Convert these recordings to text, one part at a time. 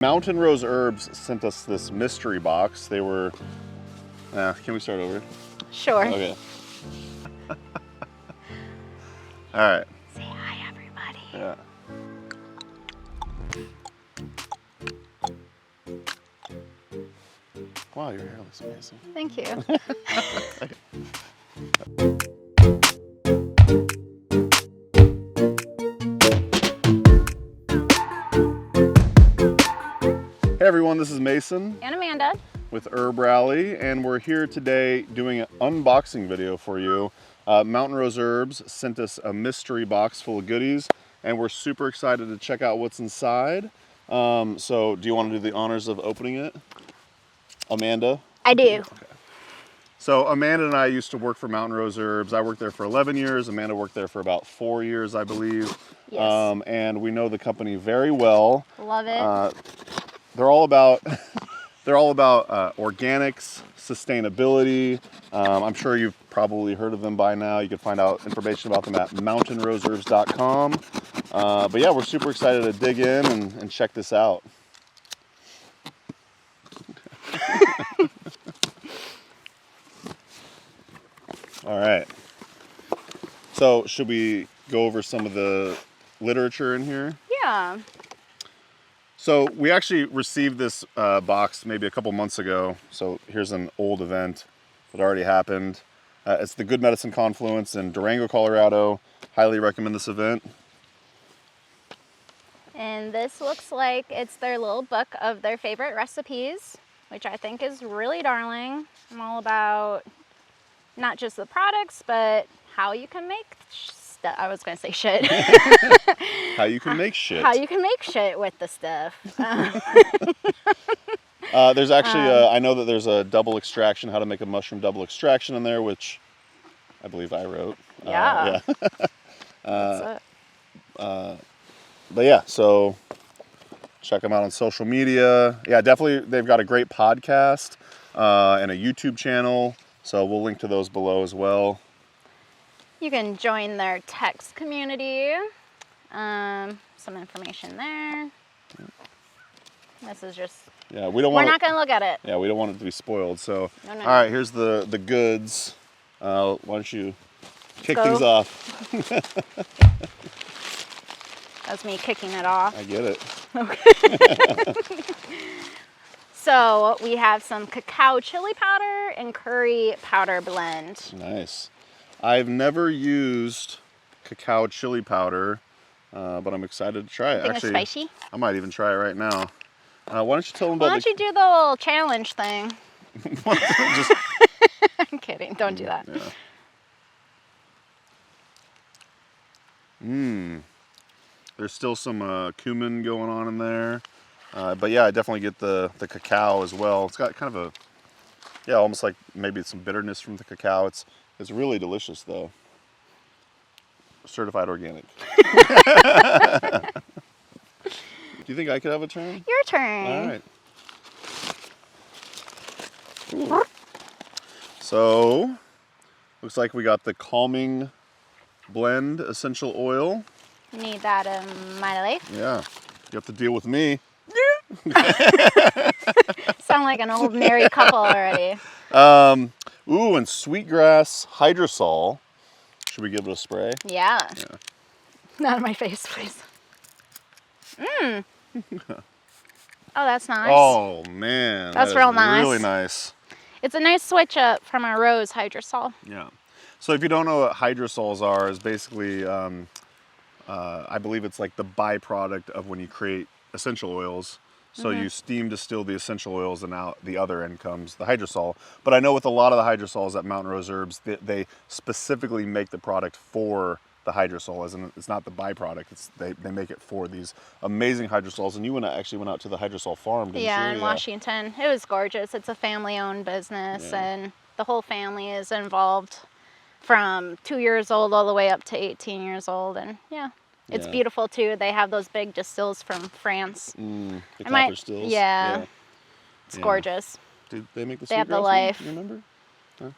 Mountain Rose Herbs sent us this mystery box. They were, can we start over? Sure. Okay. All right. Say hi, everybody. Yeah. Wow, your hair looks amazing. Thank you. Hey everyone, this is Mason And Amanda. with Herb Rally, and we're here today doing an unboxing video for you. Mountain Rose Herbs sent us a mystery box full of goodies, and we're super excited to check out what's inside. So do you want to do the honors of opening it? Amanda? I do. Okay. So Amanda and I used to work for Mountain Rose Herbs. I worked there for 11 years. Amanda worked there for about 4 years, I believe. Yes. And we know the company very well. Love it. They're all about organics, sustainability. I'm sure you've probably heard of them by now. You can find out information about them at mountainroseherbs.com. But yeah, we're super excited to dig in and check this out. All right. So should we go over some of the literature in here? Yeah. So we actually received this box maybe a couple months ago. So here's an old event that already happened. It's the Good Medicine Confluence in Durango, Colorado. Highly recommend this event. And this looks like it's their little book of their favorite recipes, which I think is really darling. I'm all about not just the products, but how you can make stuff. I was going to say shit. How you can make shit. How you can make shit with the stuff. There's actually, I know that there's a double extraction, how to make a mushroom double extraction in there, which I believe I wrote. Yeah. That's it. But yeah, so check them out on social media. Yeah, definitely, they've got a great podcast and a YouTube channel. So we'll link to those below as well. You can join their text community. Some information there. This is just, yeah, we're not going to look at it. Yeah, we don't want it to be spoiled. So, No. All right, here's the goods. Why don't you kick things off? That's me kicking it off. I get it. Okay. So we have some cacao chili powder and curry powder blend. Nice. I've never used cacao chili powder, but I'm excited to try it. Think Actually, it's spicy? I might even try it right now. Why don't you tell them about Why don't you do the little challenge thing? Just... I'm kidding. Don't do that. Yeah. There's still some cumin going on in there. But yeah, I definitely get the cacao as well. It's got kind of a, yeah, almost like maybe some bitterness from the cacao. It's really delicious though. Certified organic. Do you think I could have a turn? Your turn. All right. Ooh. So, looks like we got the Calming Blend essential oil. Need that in my life. Yeah, you have to deal with me. Sound like an old married couple already. Ooh, and sweetgrass hydrosol. Should we give it a spray? Yeah. Not in my face, please. Oh, that's nice. Oh man, that's that real is nice. Really nice. It's a nice switch up from our rose hydrosol. Yeah. So if you don't know what hydrosols are, is basically, I believe it's like the byproduct of when you create essential oils. So you steam distill the essential oils and out the other end comes the hydrosol. But I know with a lot of the hydrosols at Mountain Rose Herbs, they specifically make the product for the hydrosol, as in it's not the byproduct. They make it for these amazing hydrosols. And you actually went out to the hydrosol farm, didn't you? Yeah, in Washington. It was gorgeous. It's a family-owned business, and the whole family is involved from 2 years old all the way up to 18 years old. And it's beautiful too. They have those big distills from France. The copper stills. Yeah. It's gorgeous. Did they make the They have the sweetgrass life. one? You remember? Huh?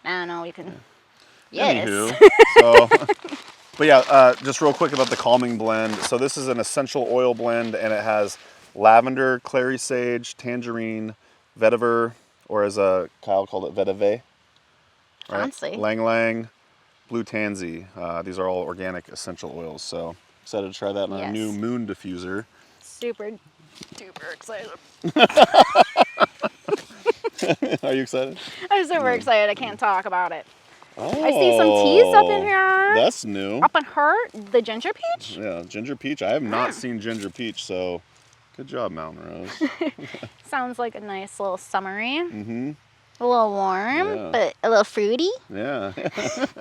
I don't know. You can. Yeah. Yes. Anywho, but yeah, just real quick about the Calming Blend. So this is an essential oil blend, and it has lavender, clary sage, tangerine, vetiver, or as Kyle called it, vetiver. Right? Fancy. Lang lang, blue tansy. These are all organic essential oils. So excited to try that in our new moon diffuser. Super duper excited. Are you excited? I'm super excited. I can't talk about it. Oh, I see some teas up in here. That's new. Up in her, the ginger peach? Yeah, ginger peach. I have not seen ginger peach, so good job, Mountain Rose. Sounds like a nice little summery. Mm-hmm. A little warm, but a little fruity. Yeah.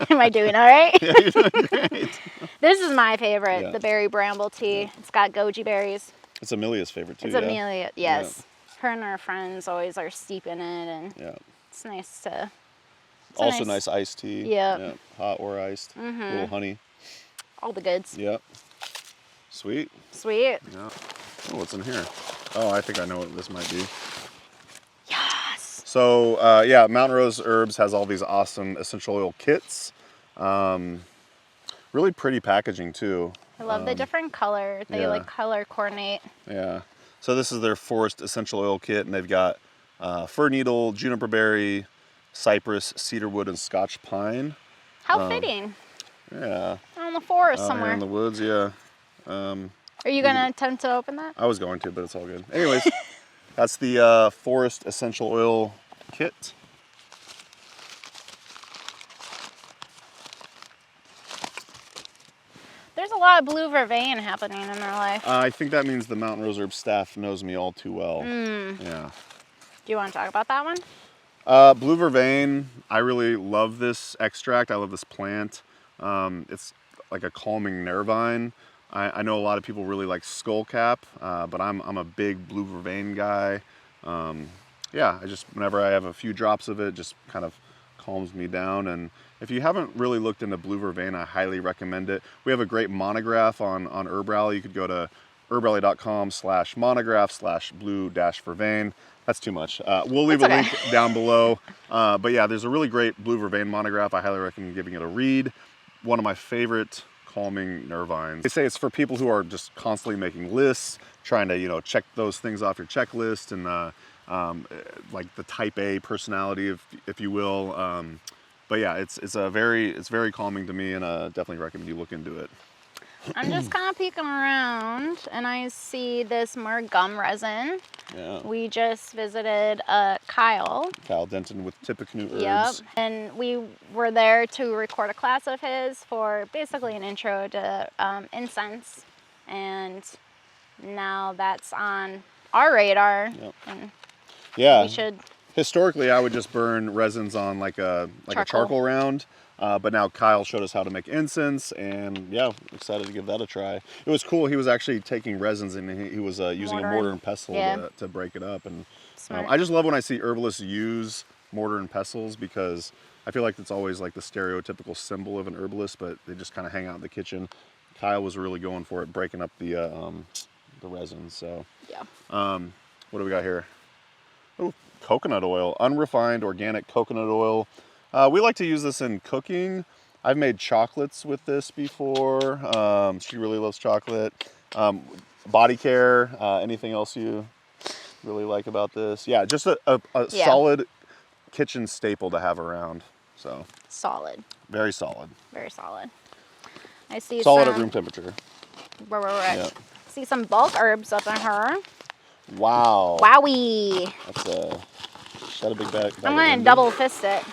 Am I doing all right? Yeah, you're doing great. This is my favorite, the berry bramble tea. Yeah. It's got goji berries. It's Amelia's favorite too. It's Amelia, yes. Yeah. Her and her friends always are steeping it, and it's nice to. It's also nice iced tea. Yep. Yeah, hot or iced. A little honey. All the goods. Yep. Sweet. Sweet. Yeah. Oh, what's in here? Oh, I think I know what this might be. Yes. So, Mountain Rose Herbs has all these awesome essential oil kits. Really pretty packaging too. I love the different color. They like color coordinate. Yeah. So this is their forest essential oil kit, and they've got fir needle, juniper berry, cypress, cedarwood, and Scotch pine. How fitting. Yeah. Out in the forest Out somewhere. here in the woods, yeah. Are you gonna attempt to open that? I was going to, but it's all good. Anyways, that's the forest essential oil kit. There's a lot of blue vervain happening in their life. I think that means the Mountain Rose Herb staff knows me all too well. Yeah. Do you want to talk about that one? Blue vervain, I really love this extract. I love this plant. It's like a calming nervine. I know a lot of people really like skullcap, but I'm a big blue vervain guy. I just, whenever I have a few drops of it, just kind of calms me down. And if you haven't really looked into blue vervain, I highly recommend it. We have a great monograph on Herbal. You could go to herbality.com/monograph/blue-vervain. That's too much. We'll leave a link down below. But yeah, there's a really great blue vervain monograph. I highly recommend giving it a read. One of my favorite calming nervines. They say it's for people who are just constantly making lists, trying to, check those things off your checklist, and like the type A personality, if you will. But yeah, it's very calming to me, and definitely recommend you look into it. I'm just kind of peeking around, and I see this more gum resin. Yeah. We just visited Kyle Denton with Tippecanoe Herbs. Yep, and we were there to record a class of his for basically an intro to incense, and now that's on our radar. Yep. And yeah. we should. Historically, I would just burn resins on like a charcoal round. But now Kyle showed us how to make incense, and yeah, excited to give that a try. It was cool. He was actually taking resins, and he was using a mortar and pestle to break it up. And I just love when I see herbalists use mortar and pestles, because I feel like it's always like the stereotypical symbol of an herbalist, but they just kind of hang out in the kitchen. Kyle was really going for it, breaking up the resins. So yeah. What do we got here? Oh, coconut oil, unrefined organic coconut oil. We like to use this in cooking. I've made chocolates with this before. She really loves chocolate. Body care, anything else you really like about this? Yeah, just a solid kitchen staple to have around. So solid. Very solid. Very solid. I see solid at room temperature. Right. Yep. See some bulk herbs up in her. Wow. Wowie. That's got a big bag. I'm gonna double fist it.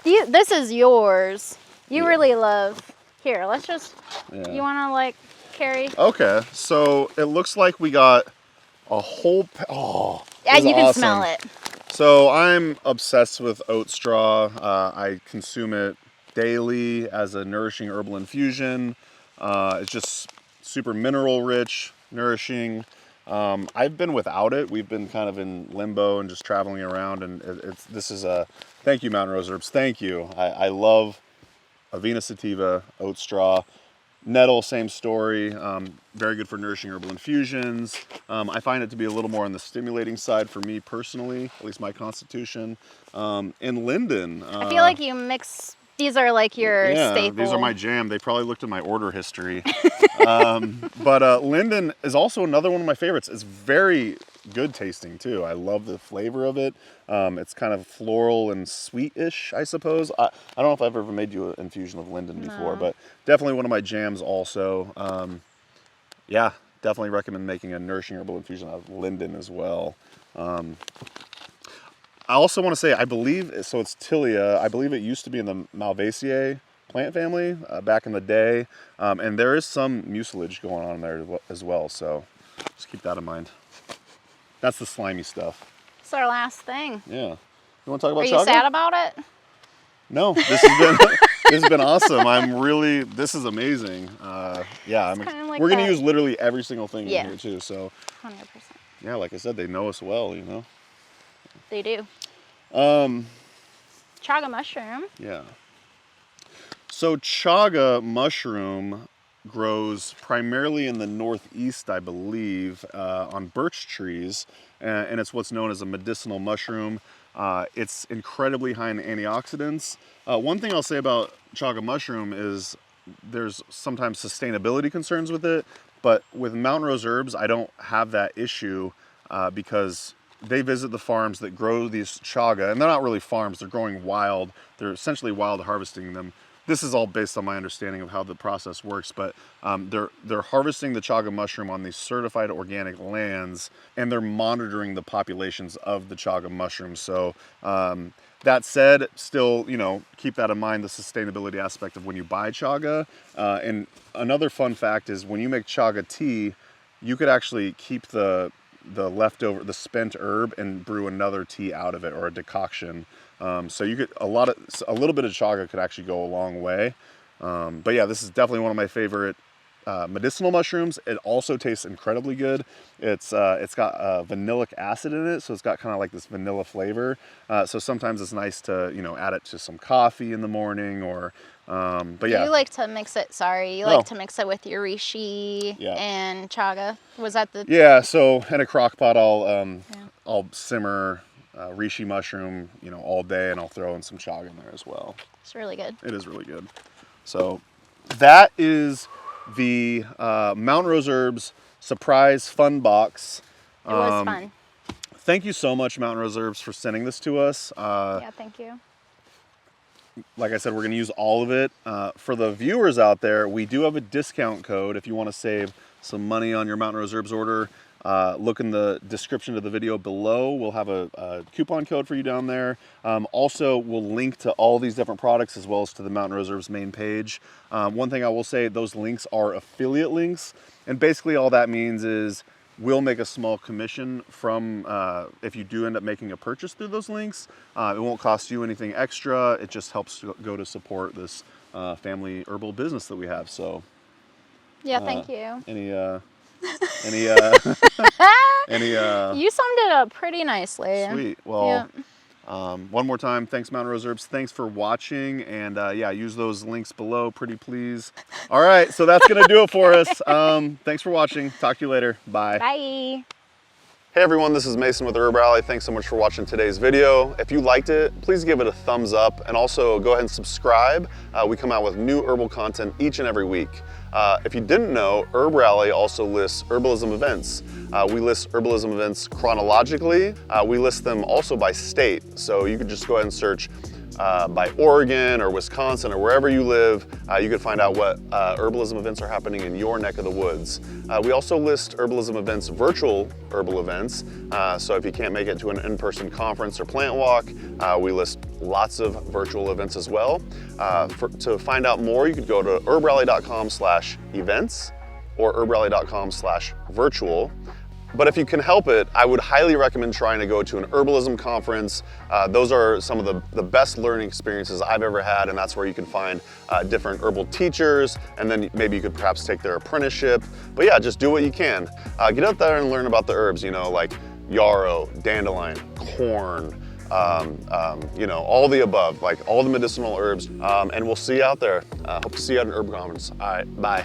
This is yours. You really love. Here, let's just. Yeah. You wanna carry? Okay, so it looks like we got a whole. Oh. Yeah, you can awesome. smell it. So I'm obsessed with oat straw. I consume it daily as a nourishing herbal infusion. It's just super mineral rich, nourishing. I've been without it. We've been kind of in limbo and just traveling around, and this is a thank you, Mountain Rose Herbs. Thank you. I love Avena sativa, oat straw. Nettle, same story. Very good for nourishing herbal infusions. I find it to be a little more on the stimulating side for me personally, at least my constitution. And linden. I feel like you mix These are like your Yeah, staple. these are my jam. They probably looked at my order history. But linden is also another one of my favorites. It's very good tasting too. I love the flavor of it. It's kind of floral and sweet-ish, I suppose. I don't know if I've ever made you an infusion of linden before, but definitely one of my jams also. Yeah, definitely recommend making a nourishing herbal infusion of linden as well. I also want to say, I believe, so it's Tilia. I believe it used to be in the Malvaceae plant family back in the day. And there is some mucilage going on there as well. So just keep that in mind. That's the slimy stuff. It's our last thing. Yeah. You want to talk about Are chaga? you sad about it? No, this has been awesome. This is amazing. Yeah, like we're going to that. use literally every single thing in here too. So 100%. yeah, like I said, they know us well, you know. They do. Chaga mushroom. Yeah. So chaga mushroom grows primarily in the northeast, I believe, on birch trees, and it's what's known as a medicinal mushroom. It's incredibly high in antioxidants. One thing I'll say about chaga mushroom is there's sometimes sustainability concerns with it, but with Mountain Rose Herbs, I don't have that issue because they visit the farms that grow these chaga, and they're not really farms, they're growing wild. They're essentially wild harvesting them. This is all based on my understanding of how the process works, but they're harvesting the chaga mushroom on these certified organic lands, and they're monitoring the populations of the chaga mushroom. So that said, still, you know, keep that in mind, the sustainability aspect of when you buy chaga. And another fun fact is when you make chaga tea, you could actually keep the leftover, the spent herb, and brew another tea out of it, or a decoction. So you could, a little bit of chaga could actually go a long way. But yeah, this is definitely one of my favorite medicinal mushrooms. It also tastes incredibly good. It's got vanillic acid in it, so it's got kind of like this vanilla flavor. So sometimes it's nice to, you know, add it to some coffee in the morning, or but yeah. You like to mix it, like to mix it with your reishi and chaga. Was that the... Yeah, so in a crock pot I'll simmer reishi mushroom, you know, all day, and I'll throw in some chaga in there as well. It's really good. It is really good. So that is the Mountain Rose Herbs surprise fun box. It was fun. Thank you so much, Mountain Rose Herbs, for sending this to us. Yeah, thank you. Like I said, we're going to use all of it. For the viewers out there, we do have a discount code if you want to save some money on your Mountain Rose Herbs order. Look in the description of the video below. We'll have a coupon code for you down there. Also, we'll link to all these different products as well as to the Mountain Rose Herbs main page. One thing I will say, those links are affiliate links. And basically all that means is we'll make a small commission from if you do end up making a purchase through those links. It won't cost you anything extra. It just helps go to support this family herbal business that we have. So yeah, thank you. You summed it up pretty nicely. Sweet. Well, one more time, thanks Mountain Rose Herbs. Thanks for watching, and yeah, use those links below, pretty please. All right, so that's gonna do it for us. Thanks for watching. Talk to you later. Bye. Bye. Hey everyone, this is Mason with Herb Rally. Thanks so much for watching today's video. If you liked it, please give it a thumbs up, and also go ahead and subscribe. We come out with new herbal content each and every week. If you didn't know, Herb Rally also lists Herbalism events. We list Herbalism events chronologically. We list them also by state. So you could just go ahead and search by Oregon or Wisconsin or wherever you live. You can find out what Herbalism events are happening in your neck of the woods. We also list Herbalism events, virtual herbal events. So if you can't make it to an in-person conference or plant walk, we list lots of virtual events as well. To find out more, you could go to herbrally.com/events or herbrally.com/virtual. But if you can help it, I would highly recommend trying to go to an Herbalism conference. Those are some of the best learning experiences I've ever had, and that's where you can find different herbal teachers, and then maybe you could perhaps take their apprenticeship. But yeah, just do what you can. Get out there and learn about the herbs, you know, like yarrow, dandelion, corn, you know, all the above, like all the medicinal herbs. And we'll see you out there. Hope to see you at an herb conference. All right, bye.